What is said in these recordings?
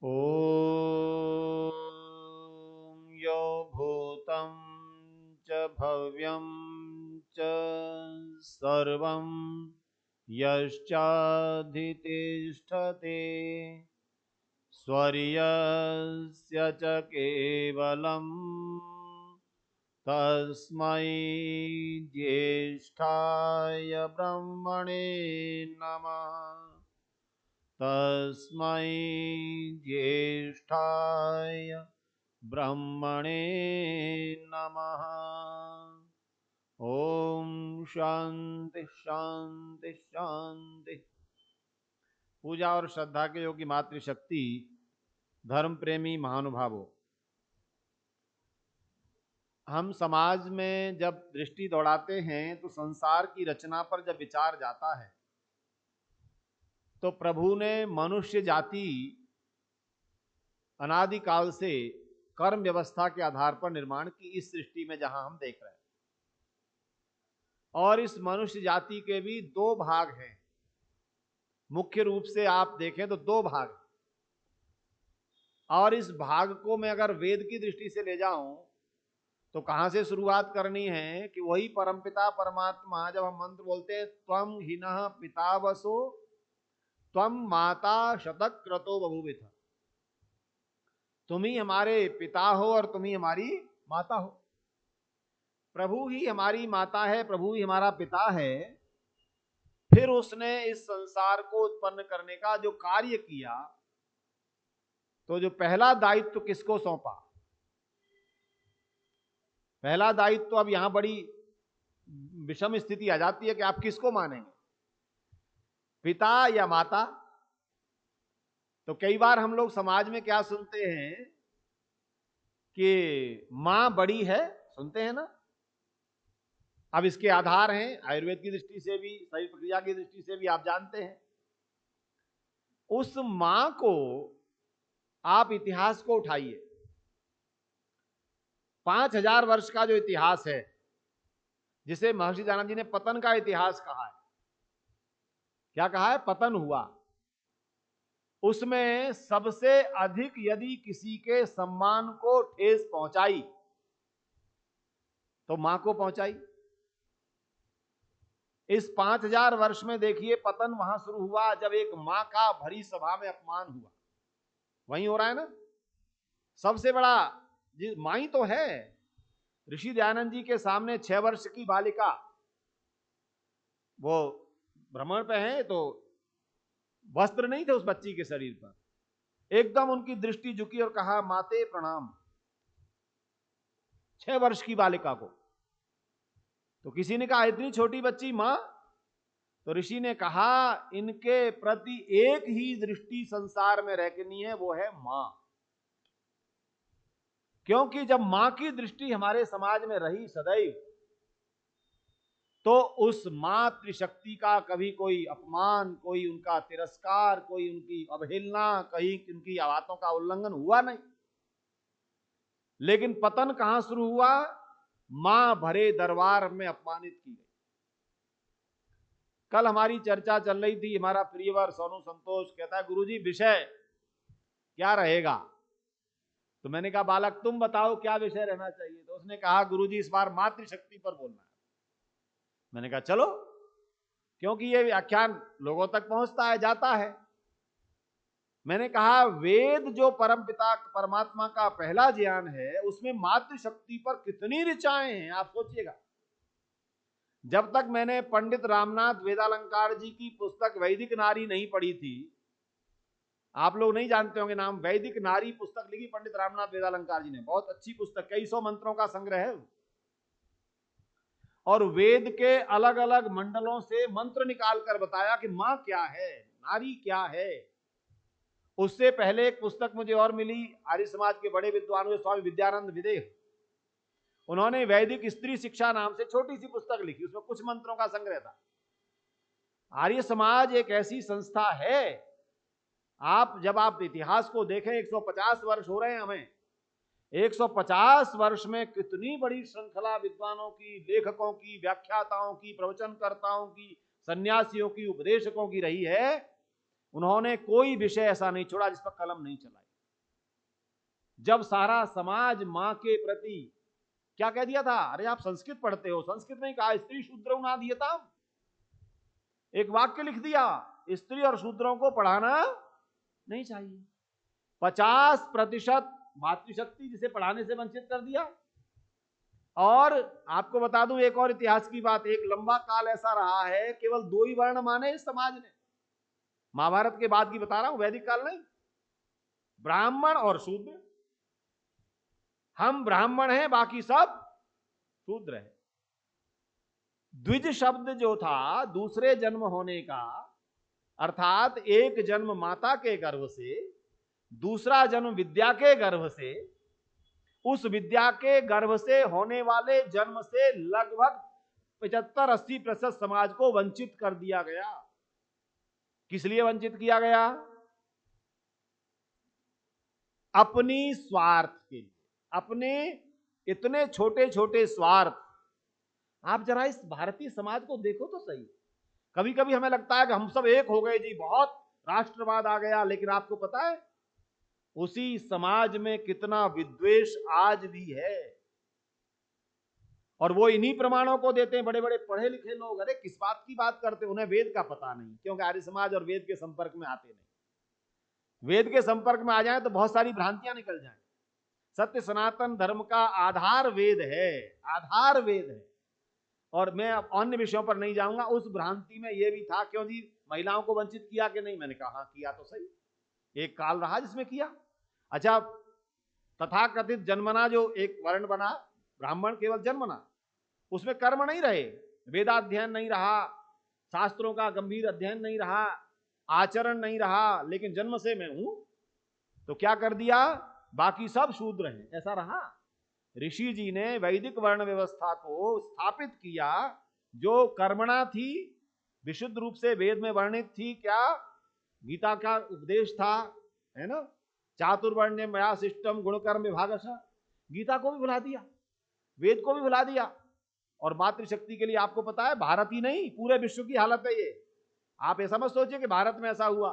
ॐ यो भूतं च भव्यं च सर्वं यश्चाधितिष्ठते स्वर्यस्य च केवलं तस्मै ज्येष्ठाय ब्रह्मणे नमः। तस्मै ज्येष्ठाय ब्रह्मणे नमः। ओम शांति शांति शांति। पूजा और श्रद्धा के योग्य मातृशक्ति धर्म प्रेमी महानुभावों, हम समाज में जब दृष्टि दौड़ाते हैं तो संसार की रचना पर जब विचार जाता है तो प्रभु ने मनुष्य जाति अनादिकाल से कर्म व्यवस्था के आधार पर निर्माण की इस सृष्टि में जहां हम देख रहे हैं। और इस मनुष्य जाति के भी दो भाग हैं। मुख्य रूप से आप देखें तो दो भाग हैं। और इस भाग को मैं अगर वेद की दृष्टि से ले जाऊं तो कहां से शुरुआत करनी है कि वही परमपिता परमात्मा, जब हम मंत्र बोलते हैं त्वं हिनः पितावसो त्वं माता शतक्रतो बभूविथ, तुम ही हमारे पिता हो और तुम ही हमारी माता हो। प्रभु ही हमारी माता है, प्रभु ही हमारा पिता है। फिर उसने इस संसार को उत्पन्न करने का जो कार्य किया, तो जो पहला दायित्व किसको सौंपा? पहला दायित्व तो अब यहां बड़ी विषम स्थिति आ जाती है कि आप किसको मानेंगे, पिता या माता। तो कई बार हम लोग समाज में क्या सुनते हैं कि मां बड़ी है, सुनते हैं ना। अब इसके आधार हैं आयुर्वेद की दृष्टि से भी, शरीर प्रक्रिया की दृष्टि से भी, आप जानते हैं। उस मां को आप इतिहास को उठाइए, 5000 वर्ष का जो इतिहास है, जिसे महर्षि दयानंद जी ने पतन का इतिहास कहा है। क्या कहा है? पतन हुआ। उसमें सबसे अधिक यदि किसी के सम्मान को ठेस पहुंचाई तो मां को पहुंचाई। इस 5000 वर्ष में देखिए, पतन वहां शुरू हुआ जब एक मां का भरी सभा में अपमान हुआ। वहीं हो रहा है ना। सबसे बड़ा मां ही तो है। ऋषि दयानंद जी के सामने 6 वर्ष की बालिका, वो भ्रमण पे है, तो वस्त्र नहीं थे उस बच्ची के शरीर पर। एकदम उनकी दृष्टि झुकी और कहा, माते प्रणाम। 6 वर्ष की बालिका को। तो किसी ने कहा, इतनी छोटी बच्ची मां? तो ऋषि ने कहा, इनके प्रति एक ही दृष्टि संसार में रखनी है, वो है मां। क्योंकि जब मां की दृष्टि हमारे समाज में रही सदैव, तो उस मातृशक्ति का कभी कोई अपमान, कोई उनका तिरस्कार, कोई उनकी अवहेलना, कहीं उनकी बातों का उल्लंघन हुआ नहीं। लेकिन पतन कहां शुरू हुआ? मां भरे दरबार में अपमानित की गई। कल हमारी चर्चा चल रही थी, हमारा प्रियवर सोनू संतोष कहता है, गुरुजी विषय क्या रहेगा? तो मैंने कहा, बालक तुम बताओ क्या विषय रहना चाहिए। तो उसने कहा, गुरुजी इस बार मातृशक्ति पर बोलना है। मैंने कहा चलो, क्योंकि ये व्याख्यान लोगों तक पहुंचता है, जाता है। मैंने कहा, वेद जो परमपिता परमात्मा का पहला ज्ञान है, उसमें मातृशक्ति पर कितनी ऋचाएं हैं, आप सोचिएगा। जब तक मैंने पंडित रामनाथ वेदालंकार जी की पुस्तक वैदिक नारी नहीं पढ़ी थी, आप लोग नहीं जानते होंगे नाम, वैदिक नारी पुस्तक लिखी पंडित रामनाथ वेदालंकार जी ने, बहुत अच्छी पुस्तक, कई सौ मंत्रों का संग्रह है। और वेद के अलग अलग मंडलों से मंत्र निकाल कर बताया कि मां क्या है, नारी क्या है। उससे पहले एक पुस्तक मुझे और मिली, आर्य समाज के बड़े विद्वान हुए स्वामी विद्यानंद विदेह, उन्होंने वैदिक स्त्री शिक्षा नाम से छोटी सी पुस्तक लिखी, उसमें कुछ मंत्रों का संग्रह था। आर्य समाज एक ऐसी संस्था है, जब आप इतिहास को देखें, 150 वर्ष हो रहे हैं हमें। 150 वर्ष में कितनी बड़ी श्रृंखला विद्वानों की, लेखकों की, व्याख्याताओं की, प्रवचनकर्ताओं की, सन्यासियों की, उपदेशकों की रही है। उन्होंने कोई विषय ऐसा नहीं छोड़ा जिस पर कलम नहीं चलाई। जब सारा समाज मां के प्रति क्या कह दिया था, अरे आप संस्कृत पढ़ते हो, संस्कृत में कहा स्त्री शूद्रों ना दिए था, एक वाक्य लिख दिया, स्त्री और शूद्रों को पढ़ाना नहीं चाहिए। 50% मातृशक्ति जिसे पढ़ाने से वंचित कर दिया। और आपको बता दूं एक और इतिहास की बात, एक लंबा काल ऐसा रहा है केवल 2 ही वर्ण माने इस समाज ने, महाभारत के बाद की बता रहा हूं, वैदिक काल नहीं, ब्राह्मण और शूद्र। हम ब्राह्मण हैं, बाकी सब शूद्र है। द्विज शब्द जो था दूसरे जन्म होने का, अर्थात एक जन्म माता के गर्भ से, दूसरा जन्म विद्या के गर्भ से, उस विद्या के गर्भ से होने वाले जन्म से लगभग 75-80% समाज को वंचित कर दिया गया। किस लिए वंचित किया गया? अपनी स्वार्थ के लिए, अपने इतने छोटे छोटे स्वार्थ। आप जरा इस भारतीय समाज को देखो तो सही। कभी कभी हमें लगता है कि हम सब एक हो गए जी, बहुत राष्ट्रवाद आ गया, लेकिन आपको पता है उसी समाज में कितना विद्वेष आज भी है। और वो इन्हीं प्रमाणों को देते हैं बड़े बड़े पढ़े लिखे लोग। अरे किस बात की बात करते, उन्हें वेद का पता नहीं, क्योंकि आर्य समाज और वेद के संपर्क में आते नहीं। वेद के संपर्क में आ जाए तो बहुत सारी भ्रांतियां निकल जाएं। सत्य सनातन धर्म का आधार वेद है, आधार वेद है। और मैं अब अन्य विषयों पर नहीं जाऊंगा। उस भ्रांति में यह भी था, क्यों जी महिलाओं को वंचित किया कि नहीं? मैंने कहा हाँ किया तो सही, एक काल रहा जिसमें किया। अच्छा, तथाकथित जन्मना जो एक वर्ण बना ब्राह्मण, केवल जन्मना, उसमें कर्म नहीं रहे, वेदाध्ययन नहीं रहा, शास्त्रों का गंभीर अध्ययन नहीं रहा, आचरण नहीं रहा, लेकिन जन्म से मैं हूं, तो क्या कर दिया, बाकी सब शूद्र हैं, ऐसा रहा। ऋषि जी ने वैदिक वर्ण व्यवस्था को स्थापित किया, जो कर्मणा थी, विशुद्ध रूप से वेद में वर्णित थी। क्या गीता का उपदेश था, है ना, चातुर्वर्ण्य मया शिष्टम गुणकर्म विभागशः। गीता को भी भुला दिया, वेद को भी भुला दिया। और मातृशक्ति के लिए आपको पता है, भारत ही नहीं पूरे विश्व की हालत है ये। आप ऐसा मत सोचिए कि भारत में ऐसा हुआ।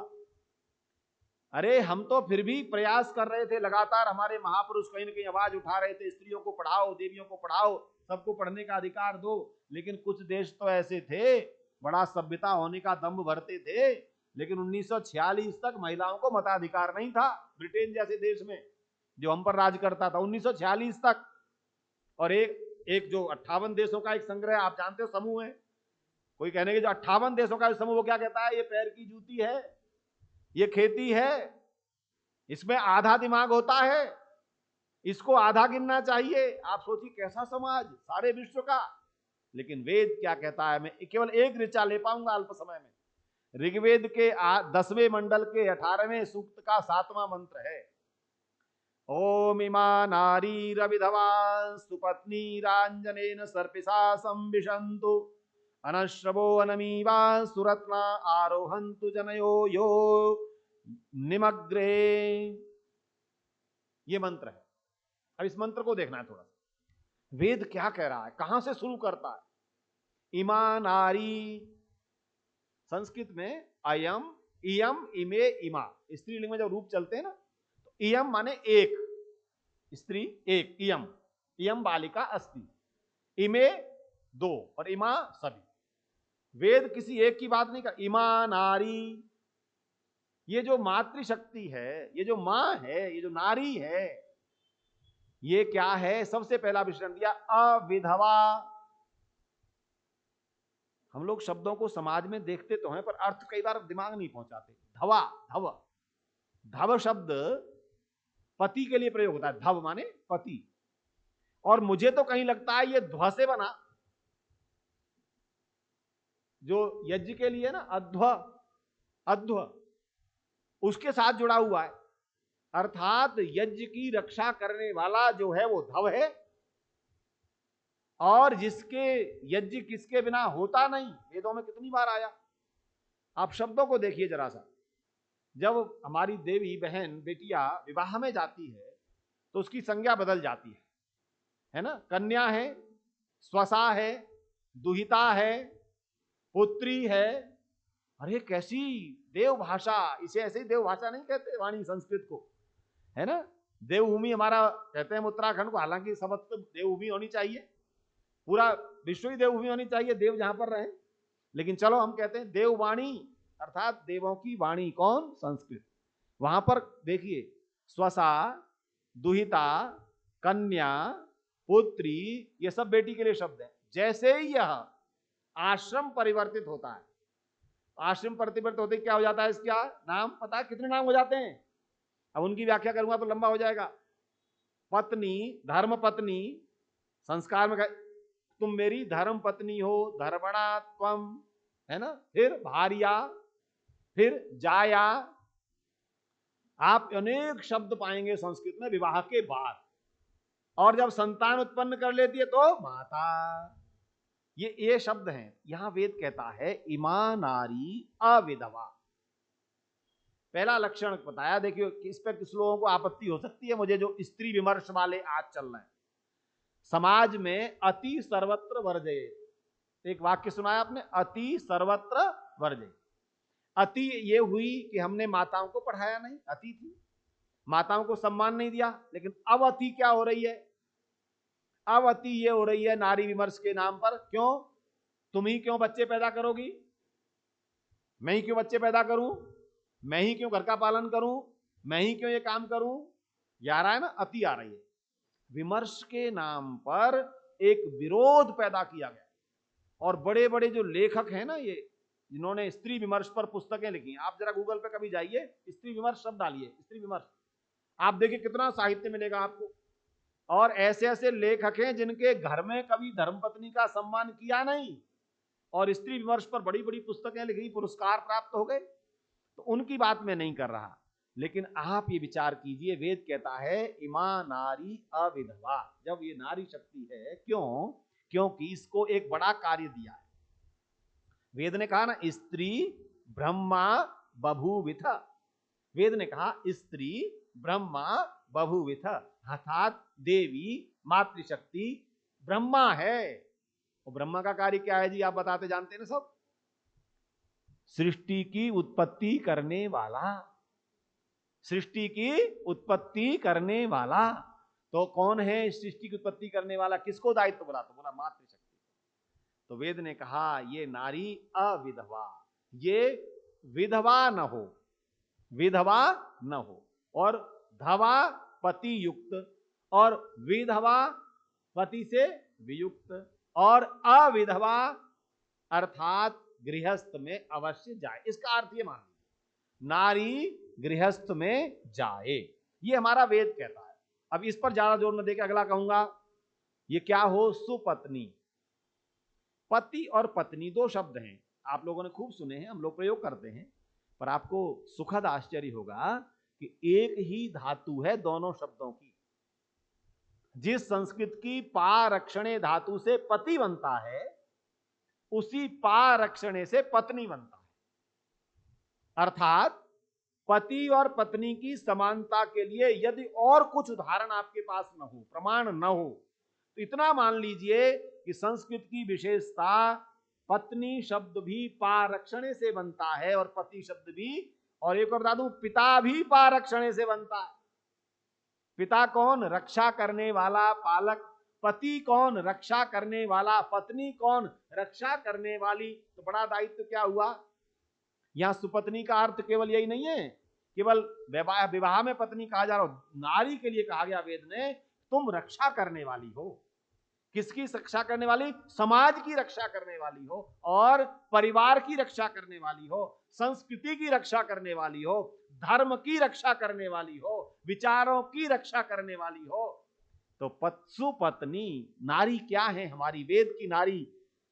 अरे हम तो फिर भी प्रयास कर रहे थे लगातार, हमारे महापुरुष कहीं ना कहीं आवाज उठा रहे थे, स्त्रियों को पढ़ाओ, देवियों को पढ़ाओ, सबको पढ़ने का अधिकार दो। लेकिन कुछ देश तो ऐसे थे, बड़ा सभ्यता होने का दम्भ भरते थे, लेकिन 1946 तक महिलाओं को मताधिकार नहीं था। ब्रिटेन जैसे देश में जो हम पर राज करता था 1946 तक। और एक जो 58 देशों का एक संग्रह, आप जानते हो समूह है, कोई कहने के जो 58 देशों का समूह, वो क्या कहता है, ये पैर की जूती है, ये खेती है, इसमें आधा दिमाग होता है, इसको आधा गिनना चाहिए। आप सोचिए कैसा समाज सारे विश्व का। लेकिन वेद क्या कहता है, मैं केवल एक ऋचा ले पाऊंगा अल्प समय में। ऋग्वेद के 10वें मंडल के 18वें सूक्त का 7वां मंत्र है, ओम इमा नारी रविधवा सुपत्नीरांजनेन सर्पिषा संविशन्तु अनश्रवो अनमीवा सुरत्ना आरोहन्तु जनयो यो निमग्रे। ये मंत्र है। अब इस मंत्र को देखना है थोड़ा सा, वेद क्या कह रहा है, कहां से शुरू करता है। इमा नारी, संस्कृत में अयम, इयम, इमे, इमा, स्त्रीलिंग में जब रूप चलते हैं ना, तो इयम माने एक, स्त्री एक, इयम, इयम बालिका अस्ति, इमे दो, और इमा सभी। वेद किसी एक की बात नहीं कर, इमा नारी, ये जो मातृशक्ति है, ये जो मां है, ये जो नारी है, ये क्या है, सबसे पहला विशेषण दिया अविधवा। हम लोग शब्दों को समाज में देखते तो हैं, पर अर्थ कई बार दिमाग नहीं पहुंचाते। धवा, धव, धव शब्द पति के लिए प्रयोग होता है, धव माने पति। और मुझे तो कहीं लगता है ये ध्व से बना, जो यज्ञ के लिए ना अध्व, अध्व उसके साथ जुड़ा हुआ है, अर्थात यज्ञ की रक्षा करने वाला जो है वो धव है। और जिसके यज्ञ किसके बिना होता नहीं, वेदों में कितनी बार आया। आप शब्दों को देखिए जरा सा। जब हमारी देवी बहन बेटिया विवाह में जाती है तो उसकी संज्ञा बदल जाती है ना। कन्या है, स्वसा है, दुहिता है, पुत्री है। अरे कैसी देव भाषा, इसे ऐसे ही देव भाषा नहीं कहते वाणी संस्कृत को, है ना। देवभूमि हमारा कहते हैं उत्तराखंड को, हालांकि समस्त देवभूमि होनी चाहिए, पूरा विश्व ही देवभूमि होनी चाहिए, देव जहां पर रहे, लेकिन चलो हम कहते हैं देववाणी, अर्थात देवों की वाणी कौन? संस्कृत। वहां पर देखिए स्वसा, दुहिता, कन्या, पुत्री, ये सब बेटी के लिए शब्द है। जैसे ही यह आश्रम परिवर्तित होता है, आश्रम परिवर्तित होते क्या हो जाता है? इसका नाम पता है कितने नाम हो जाते हैं? अब उनकी व्याख्या करूंगा तो लंबा हो जाएगा। पत्नी, धर्म पत्नी, संस्कार में तुम मेरी धर्म पत्नी हो, धर्मणा त्वम, है ना, फिर भार्या, फिर जाया, आप अनेक शब्द पाएंगे संस्कृत में विवाह के बाद। और जब संतान उत्पन्न कर लेती है तो माता, ये शब्द हैं। यहां वेद कहता है इमा नारी अविधवा। पहला लक्षण बताया, देखिए इस पर किस लोगों को आपत्ति हो सकती है मुझे, जो स्त्री विमर्श वाले आज चल रहे हैं। समाज में अति सर्वत्र वर्जयेत, एक वाक्य सुनाया आपने, अति सर्वत्र वर्जयेत। अति ये हुई कि हमने माताओं को पढ़ाया नहीं, अति थी, माताओं को सम्मान नहीं दिया। लेकिन अब अति क्या हो रही है? अब अति ये हो रही है नारी विमर्श के नाम पर। क्यों? तुम ही क्यों बच्चे पैदा करोगी? मैं ही क्यों बच्चे पैदा करूं? मैं ही क्यों घर का पालन करूं? मैं ही क्यों ये काम करूं? ये आ रहा है ना, अति आ रही है। विमर्श के नाम पर एक विरोध पैदा किया गया। और बड़े बड़े जो लेखक हैं ना, ये जिन्होंने स्त्री विमर्श पर पुस्तकें लिखी, आप जरा गूगल पे कभी जाइए, स्त्री विमर्श शब्द डालिए, स्त्री विमर्श, आप देखिए कितना साहित्य मिलेगा आपको। और ऐसे ऐसे लेखक हैं जिनके घर में कभी धर्मपत्नी का सम्मान किया नहीं, और स्त्री विमर्श पर बड़ी बड़ी पुस्तकें लिखी, पुरस्कार प्राप्त हो गए। तो उनकी बात मैं नहीं कर रहा, लेकिन आप ये विचार कीजिए, वेद कहता है इमा नारी अविधवा। जब ये नारी शक्ति है, क्यों? क्योंकि इसको एक बड़ा कार्य दिया है। वेद ने कहा ना, स्त्री ब्रह्मा बभूविथ। वेद ने कहा स्त्री ब्रह्मा बभूविथ, अर्थात देवी मातृशक्ति ब्रह्मा है। और ब्रह्मा का कार्य क्या है जी? आप बताते जानते हैं ना सब, सृष्टि की उत्पत्ति करने वाला, सृष्टि की उत्पत्ति करने वाला। तो कौन है सृष्टि की उत्पत्ति करने वाला? किसको दायित्व बोला? तो बोला मातृशक्ति। तो वेद ने कहा ये नारी अविधवा, ये विधवा न हो, विधवा न हो, और धवा पति युक्त, और विधवा पति से वियुक्त, और अविधवा अर्थात गृहस्थ में अवश्य जाए। इसका अर्थ ये मान लीजिए, नारी गृहस्थ में जाए, ये हमारा वेद कहता है। अब इस पर ज्यादा जोर न देके अगला कहूंगा, ये क्या हो? सुपत्नी। पति और पत्नी दो शब्द हैं, आप लोगों ने खूब सुने हैं, हम लोग प्रयोग करते हैं, पर आपको सुखद आश्चर्य होगा कि एक ही धातु है दोनों शब्दों की। जिस संस्कृत की पारक्षणे धातु से पति बनता है, उसी पारक्षणे से पत्नी बनता है। अर्थात पति और पत्नी की समानता के लिए यदि और कुछ उदाहरण आपके पास न हो, प्रमाण न हो, तो इतना मान लीजिए कि संस्कृत की विशेषता, पत्नी शब्द भी पारक्षणे से बनता है और पति शब्द भी, और एक और बता दूं, पिता भी पारक्षणे से बनता है। पिता कौन? रक्षा करने वाला, पालक। पति कौन? रक्षा करने वाला। पत्नी कौन? रक्षा करने वाली। तो बड़ा दायित्व क्या हुआ? यहां सुपत्नी का अर्थ केवल यही नहीं है, केवल विवाह में पत्नी कहा जा रहा हो, नारी के लिए कहा गया वेद ने, तुम रक्षा करने वाली हो। किसकी रक्षा करने वाली? समाज की रक्षा करने वाली हो, और परिवार की रक्षा करने वाली हो, संस्कृति की रक्षा करने वाली हो, धर्म की रक्षा करने वाली हो, विचारों की रक्षा करने वाली हो। तो सुपत्नी नारी क्या है? हमारी वेद की नारी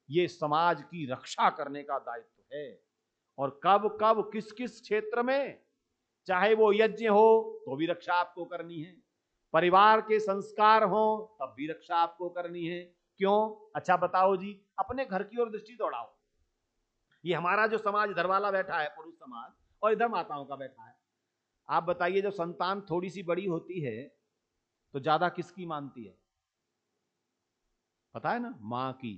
ये समाज की रक्षा करने का दायित्व है। और कब कब किस किस क्षेत्र में, चाहे वो यज्ञ हो तो भी रक्षा आपको करनी है, परिवार के संस्कार हो तब भी रक्षा आपको करनी है। क्यों? अच्छा बताओ जी, अपने घर की ओर दृष्टि दौड़ाओ। ये हमारा जो समाज इधर वाला बैठा है, पुरुष समाज, और इधर माताओं का बैठा है। आप बताइए, जब संतान थोड़ी सी बड़ी होती है तो ज्यादा किसकी मानती है? पता है ना, मां की।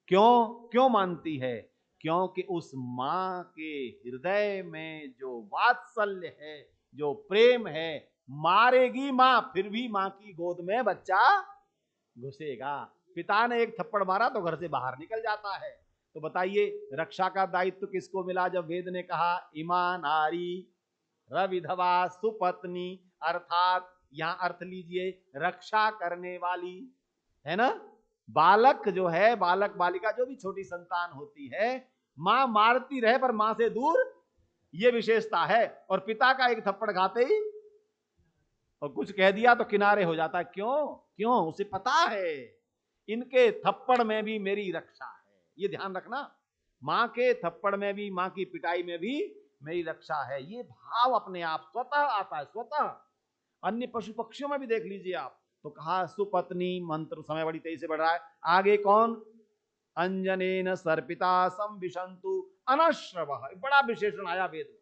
क्यों मानती है? क्योंकि उस मां के हृदय में जो वात्सल्य है, जो प्रेम है, मारेगी मां फिर भी मां की गोद में बच्चा घुसेगा। पिता ने एक थप्पड़ मारा तो घर से बाहर निकल जाता है। तो बताइए रक्षा का दायित्व किसको मिला जब वेद ने कहा इमा नारी रविधवा सुपत्नी, अर्थात यहां अर्थ लीजिए रक्षा करने वाली, है ना। बालक जो है, बालक बालिका जो भी छोटी संतान होती है, मां मारती रहे पर मां से दूर, ये विशेषता है। और पिता का एक थप्पड़ खाते ही और कुछ कह दिया तो किनारे हो जाता है। क्यों? क्यों? उसे पता है इनके थप्पड़ में भी मेरी रक्षा है। ये ध्यान रखना, मां के थप्पड़ में भी, मां की पिटाई में भी मेरी रक्षा है। ये भाव अपने आप स्वतः आता है, स्वतः। अन्य पशु पक्षियों में भी देख लीजिए आप। तो कहा सुपत्नी, मंत्र समय बड़ी तेजी से बढ़ रहा है। आगे कौन? अंजनेन सर्पिता संविशंतु अनश्रवः, बड़ा विशेषण आया वेद में।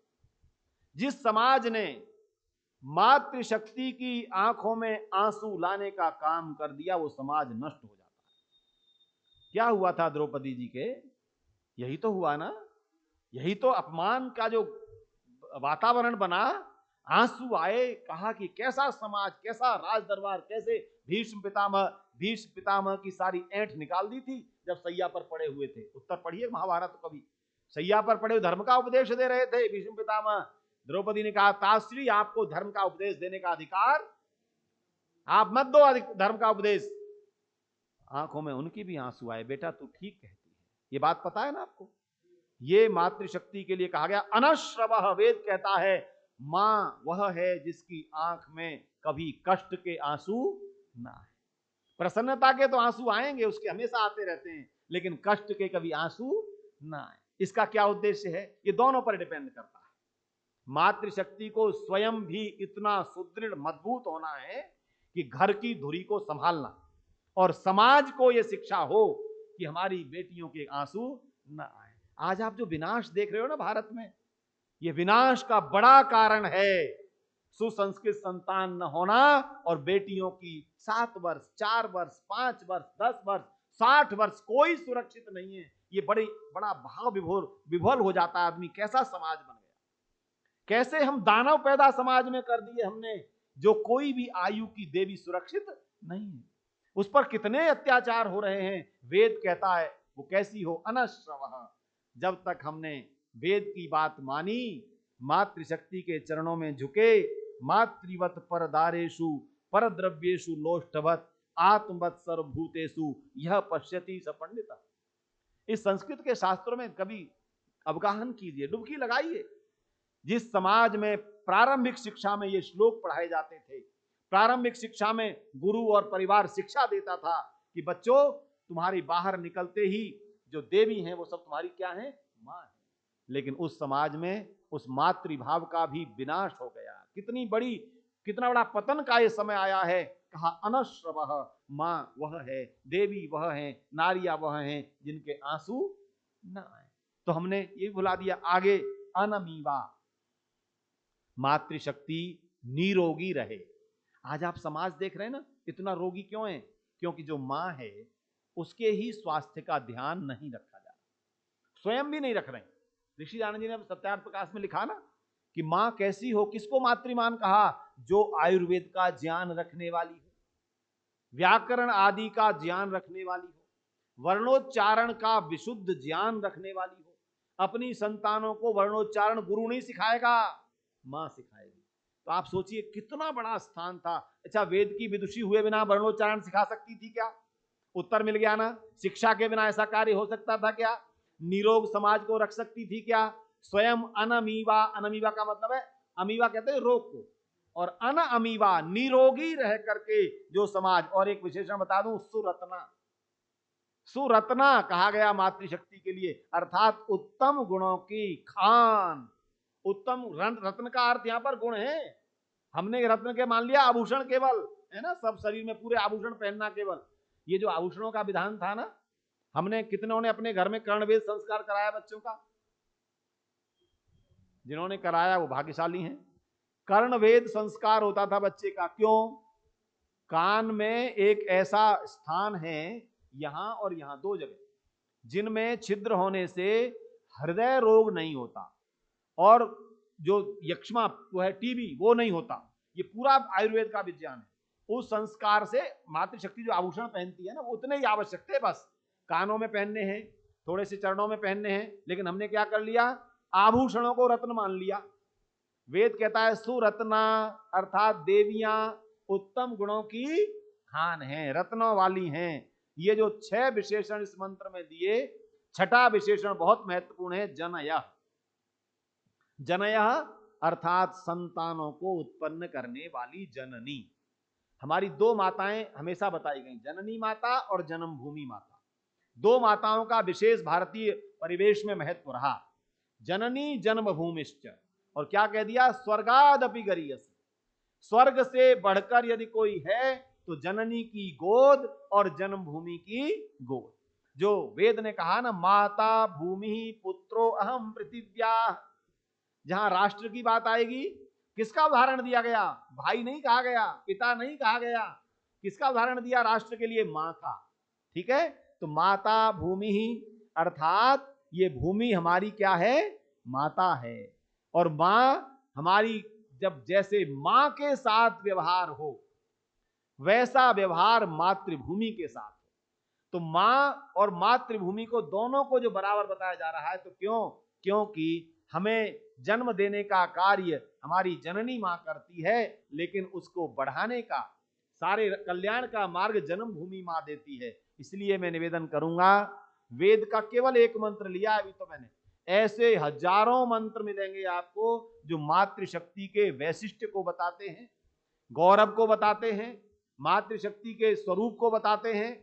जिस समाज ने मातृशक्ति की आंखों में आंसू लाने का काम कर दिया, वो समाज नष्ट हो जाता है। क्या हुआ था द्रौपदी जी के? यही तो हुआ ना। यही तो अपमान का जो वातावरण बना, आंसू आए। कहा कि कैसा समाज, कैसा राज दरबार, कैसे भीष्म पितामह की सारी ऐंठ निकाल दी थी जब सैया पर पड़े हुए थे। उत्तर पढ़िए महाभारत कभी। सैया पर पड़े धर्म का उपदेश दे रहे थे भीष्म पितामह। द्रौपदी ने कहा ताश्री आपको धर्म का उपदेश देने का अधिकार, आप मत दो धर्म का उपदेश। आंखों में उनकी भी आंसू आए। बेटा तू ठीक कहती है, ये बात पता है ना आपको। ये मातृशक्ति के लिए कहा गया अनश्रवः। वेद कहता है मां वह है जिसकी आंख में कभी कष्ट के आंसू ना आए। प्रसन्नता के तो आंसू आएंगे, उसके हमेशा आते रहते हैं, लेकिन कष्ट के कभी आंसू ना आए। इसका क्या उद्देश्य है? ये दोनों पर डिपेंड करता है। मातृशक्ति को स्वयं भी इतना सुदृढ़ मजबूत होना है कि घर की धुरी को संभालना, और समाज को यह शिक्षा हो कि हमारी बेटियों के आंसू ना आए। आज आप जो विनाश देख रहे हो ना भारत में, यह विनाश का बड़ा कारण है सुसंस्कृत संतान न होना, और बेटियों की 7 वर्ष 4 वर्ष 5 वर्ष 10 वर्ष 60 वर्ष कोई सुरक्षित नहीं है। ये बड़ा भाव विभोर हो जाता है आदमी। कैसा समाज बन गया, कैसे हम दानव पैदा समाज में कर दिए हमने, जो कोई भी आयु की देवी सुरक्षित नहीं है। उस पर कितने अत्याचार हो रहे हैं। वेद कहता है वो कैसी हो, अनश्रवः। जब तक हमने वेद की बात मानी, मातृशक्ति के चरणों में झुके, मातृवत परदारेषु परद्रव्येषु लोष्टवत आत्मवत सर्वभूतेषु यह पश्यति स पंडितः। इस संस्कृत के शास्त्रों में कभी अवगाहन कीजिए, डुबकी लगाइए। जिस समाज में प्रारंभिक शिक्षा में ये श्लोक पढ़ाए जाते थे, प्रारंभिक शिक्षा में गुरु और परिवार शिक्षा देता था कि बच्चों तुम्हारी बाहर निकलते ही जो देवी हैं वो सब तुम्हारी क्या है, मां है। लेकिन उस समाज में उस मातृभाव का भी विनाश हो गया। कितना बड़ा पतन का ये समय आया है। कहा अनश्रवः, मां वह है, देवी वह है, नारियां वह हैं जिनके आंसू न आए। तो हमने ये भुला दिया। आगे अनमीवा, मातृशक्ति निरोगी रहे। आज आप समाज देख रहे हैं ना, इतना रोगी क्यों है? क्योंकि जो मां है उसके ही स्वास्थ्य का ध्यान नहीं रखा जा रहा, स्वयं भी नहीं रख रहे। ऋषि आनंद जी ने सत्यार्थ प्रकाश में लिखा ना कि मां कैसी हो, किसको मातृमान कहा? जो आयुर्वेद का ज्ञान रखने वाली हो, व्याकरण आदि का ज्ञान रखने वाली हो, वर्णोच्चारण का विशुद्ध ज्ञान रखने वाली हो। अपनी संतानों को वर्णोच्चारण गुरु नहीं सिखाएगा, मां सिखाएगी। तो आप सोचिए कितना बड़ा स्थान था। अच्छा, वेद की विदुषी हुए बिना वर्णोच्चारण सिखा सकती थी क्या? उत्तर मिल गया ना। शिक्षा के बिना ऐसा कार्य हो सकता था क्या? निरोग समाज को रख सकती थी क्या? स्वयं अनमीवा, अनमीवा का मतलब है, अमीवा कहते हैं रोग को, और अन अमीवा निरोगी रह करके जो समाज। और एक विशेषण बता दूं, सुरत्ना। सुरत्ना कहा गया मातृशक्ति के लिए, अर्थात उत्तम गुणों की खान। उत्तम रत्न का अर्थ यहां पर गुण है। हमने रत्न के मान लिया आभूषण केवल, है ना, सब शरीर में पूरे आभूषण पहनना केवल। ये जो आभूषणों का विधान था ना, हमने कितनों ने अपने घर में कर्णवेद संस्कार कराया बच्चों का? जिन्होंने कराया वो भाग्यशाली हैं। कर्णवेद संस्कार होता था बच्चे का। क्यों? कान में एक ऐसा स्थान है, यहां और यहां, 2 जगह, जिनमें छिद्र होने से हृदय रोग नहीं होता, और जो यक्ष्मा वो है टीबी, वो नहीं होता। ये पूरा आयुर्वेद का विज्ञान है। उस संस्कार से मातृशक्ति जो आभूषण पहनती है ना, वो उतने ही आवश्यक थे, बस कानों में पहनने हैं, थोड़े से चरणों में पहनने हैं, लेकिन हमने क्या कर लिया, आभूषणों को रत्न मान लिया। वेद कहता है सुरत्ना, अर्थात देवियां उत्तम गुणों की खान हैं, रत्नों वाली हैं। ये जो 6 विशेषण इस मंत्र में दिए, छठा विशेषण बहुत महत्वपूर्ण है, जनयः। जनयः अर्थात संतानों को उत्पन्न करने वाली जननी। हमारी 2 माताएं हमेशा बताई गई, जननी माता और जन्मभूमि माता। 2 माताओं का विशेष भारतीय परिवेश में महत्व रहा, जननी जन्मभूमिश्च, और क्या कह दिया, स्वर्गादपि गरीयसी, स्वर्ग से बढ़कर यदि कोई है तो जननी की गोद और जन्मभूमि की गोद। जो वेद ने कहा ना, माता भूमि पुत्रो अहम पृथिव्या, जहां राष्ट्र की बात आएगी, किसका उदाहरण दिया गया, भाई नहीं कहा गया, पिता नहीं कहा गया, किसका उदाहरण दिया राष्ट्र के लिए, मां का। ठीक है, तो माता भूमि ही, अर्थात ये भूमि हमारी क्या है, माता है। और मां हमारी जब जैसे मां के साथ व्यवहार हो, वैसा व्यवहार मातृभूमि के साथ हो। तो मां और मातृभूमि को, दोनों को जो बराबर बताया जा रहा है, तो क्यों, क्योंकि हमें जन्म देने का कार्य हमारी जननी मां करती है, लेकिन उसको बढ़ाने का, सारे कल्याण का मार्ग जन्मभूमि मां देती है। इसलिए मैं निवेदन करूंगा, वेद का केवल एक मंत्र लिया अभी तो मैंने, ऐसे हजारों मंत्र मिलेंगे आपको जो मातृशक्ति के वैशिष्ट्य को बताते हैं, गौरव को बताते हैं, मातृशक्ति के स्वरूप को बताते हैं।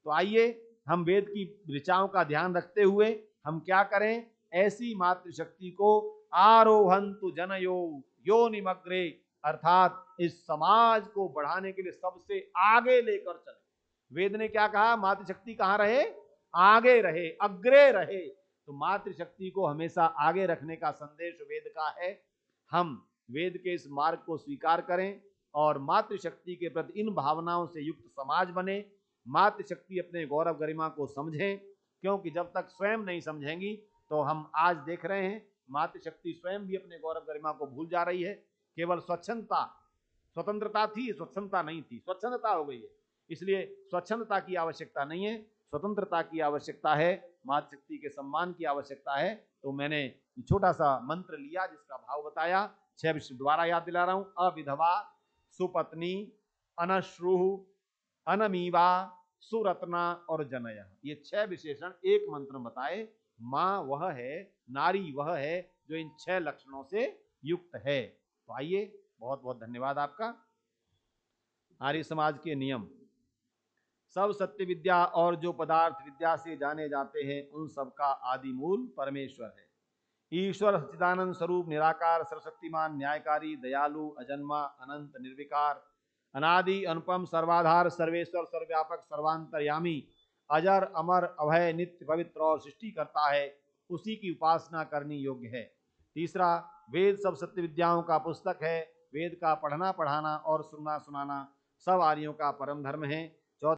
तो आइए हम वेद की ऋचाओं का ध्यान रखते हुए हम क्या करें, ऐसी मातृशक्ति को आरोहंतु जनयो योनिमग्रे, अर्थात इस समाज को बढ़ाने के लिए सबसे आगे लेकर चले। वेद ने क्या कहा, मातृशक्ति कहां रहे, आगे रहे, अग्रे रहे। तो मातृशक्ति को हमेशा आगे रखने का संदेश वेद का है। हम वेद के इस मार्ग को स्वीकार करें और मातृशक्ति के प्रति इन भावनाओं से युक्त समाज बने। मातृशक्ति अपने गौरव गरिमा को समझें, क्योंकि जब तक स्वयं नहीं समझेंगी तो हम आज देख रहे हैं मातृशक्ति स्वयं भी अपने गौरव गरिमा को भूल जा रही है। केवल स्वच्छंदता, स्वतंत्रता थी, स्वच्छंदता नहीं थी, स्वच्छंदता हो गई है। इसलिए स्वच्छंदता की आवश्यकता नहीं है, स्वतंत्रता की आवश्यकता है, मातृशक्ति के सम्मान की आवश्यकता है। तो मैंने छोटा सा मंत्र लिया जिसका भाव बताया। 6 विषय दोबारा याद दिला रहा हूं, अविधवा, सुपत्नी, अनश्रु, अनमीवा, सुरत्ना और जनय, ये 6 विशेषण एक मंत्र में बताए। मां वह है, नारी वह है जो इन 6 लक्षणों से युक्त है। तो आइए, बहुत बहुत धन्यवाद आपका। आर्य समाज के नियम, सब सत्य विद्या और जो पदार्थ विद्या से जाने जाते हैं उन सब का आदि मूल परमेश्वर है। ईश्वर सच्चिदानंद स्वरूप, निराकार, सर्वशक्तिमान, न्यायकारी, दयालु, अजन्मा, अनंत, निर्विकार, अनादि, अनुपम, सर्वाधार, सर्वेश्वर, सर्वव्यापक, सर्वांतर्यामी, अजर, अमर, अभय, नित्य, पवित्र और सृष्टि करता है। उसी की उपासना करनी योग्य है। तीसरा, वेद सब सत्य विद्याओं का पुस्तक है। वेद का पढ़ना, पढ़ाना और सुनना, सुनाना सब आर्यों का परम धर्म है।